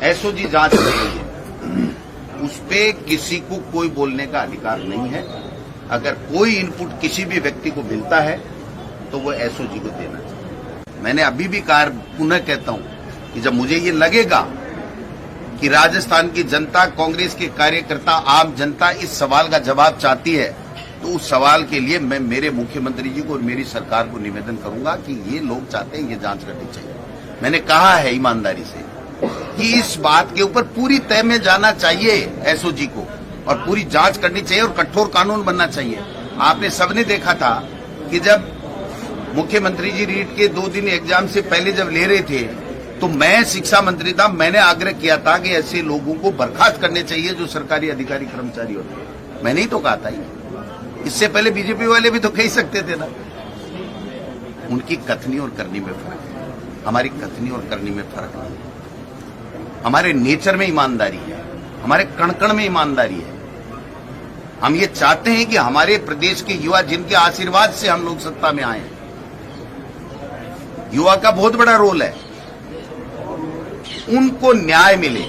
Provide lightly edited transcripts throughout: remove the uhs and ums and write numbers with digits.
SOG जांच हो रही है, उस पे किसी को कोई बोलने का अधिकार नहीं है। अगर कोई इनपुट किसी भी व्यक्ति को मिलता है तो वो एसओजी को देना चाहिए। मैंने अभी भी कहा, पुनः कहता हूं कि जब मुझे ये लगेगा कि राजस्थान की जनता, कांग्रेस के कार्यकर्ता, आम जनता इस सवाल का जवाब चाहती है, तो उस सवाल के लिए मैं मेरे मुख्यमंत्री जी को और मेरी सरकार को निवेदन करूंगा कि ये लोग चाहते हैं, ये जांच करनी चाहिए। मैंने कहा है ईमानदारी से कि इस बात के ऊपर पूरी तय में जाना चाहिए एसओजी को, और पूरी जांच करनी चाहिए और कठोर कानून बनना चाहिए। आपने सबने देखा था कि जब मुख्यमंत्री जी रीट के 2 दिन एग्जाम से पहले जब ले रहे थे, तो मैं शिक्षा मंत्री था, मैंने आग्रह किया था कि ऐसे लोगों को बर्खास्त करने चाहिए जो सरकारी अधिकारी कर्मचारी होते हैं। मैंने ही तो कहा था। इससे पहले बीजेपी वाले भी तो कह सकते थे ना। उनकी कथनी और करनी में फर्क है, हमारी कथनी और करनी में फर्क है। हमारे नेचर में ईमानदारी है, हमारे कण कण में ईमानदारी है। हम ये चाहते हैं कि हमारे प्रदेश के युवा, जिनके आशीर्वाद से हम लोग सत्ता में आए हैं, युवा का बहुत बड़ा रोल है, उनको न्याय मिले,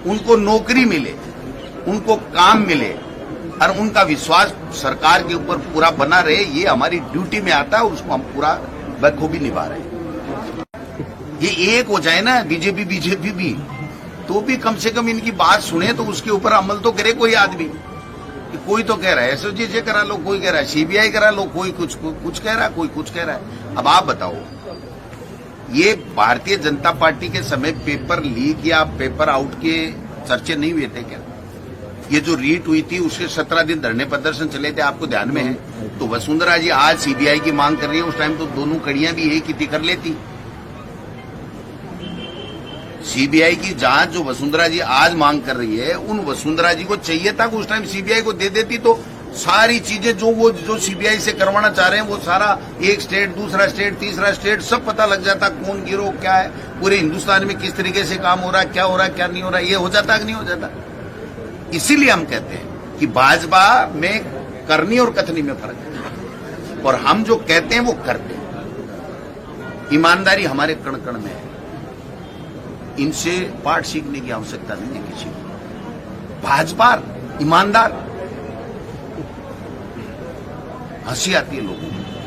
उनको नौकरी मिले, उनको काम मिले और उनका विश्वास सरकार के ऊपर पूरा बना रहे। ये हमारी ड्यूटी में आता है और उसको हम पूरा बखूबी निभा रहे हैं। ये एक हो जाए ना बीजेपी भी, तो भी कम से कम इनकी बात सुने, तो उसके ऊपर अमल तो करे कोई आदमी। कोई तो कह रहा है एसओजी से करा लो, कोई कह रहा है सीबीआई करा लो, कोई कुछ कह रहा है, कोई कुछ कह रहा है। अब आप बताओ, ये भारतीय जनता पार्टी के समय पेपर लीक या पेपर आउट के चर्चे नहीं हुए थे क्या? ये जो रीट हुई थी उसके 17 दिन धरने प्रदर्शन चले थे, आपको ध्यान में है? तो वसुंधरा जी आज सीबीआई की मांग कर रही है, उस टाइम तो दोनों कड़ियां भी एक ही कर लेती। सीबीआई की जांच जो वसुंधरा जी आज मांग कर रही है, उन वसुंधरा जी को चाहिए था कि उस टाइम सीबीआई को दे देती, तो सारी चीजें जो सीबीआई से करवाना चाह रहे हैं, वो सारा एक स्टेट, दूसरा स्टेट, तीसरा स्टेट, सब पता लग जाता, कौन गिरोह क्या है, पूरे हिंदुस्तान में किस तरीके से काम हो रहा है, क्या हो रहा है, क्या नहीं हो रहा है, ये हो जाता कि नहीं हो जाता। इसीलिए हम कहते हैं कि भाजपा में करनी और कथनी में फर्क है, और हम जो कहते हैं वो करते हैं। ईमानदारी हमारे कण कण में है, इनसे पाठ सीखने की आवश्यकता नहीं है किसी को। भाजपा ईमानदार, हंसी आती है लोगों को।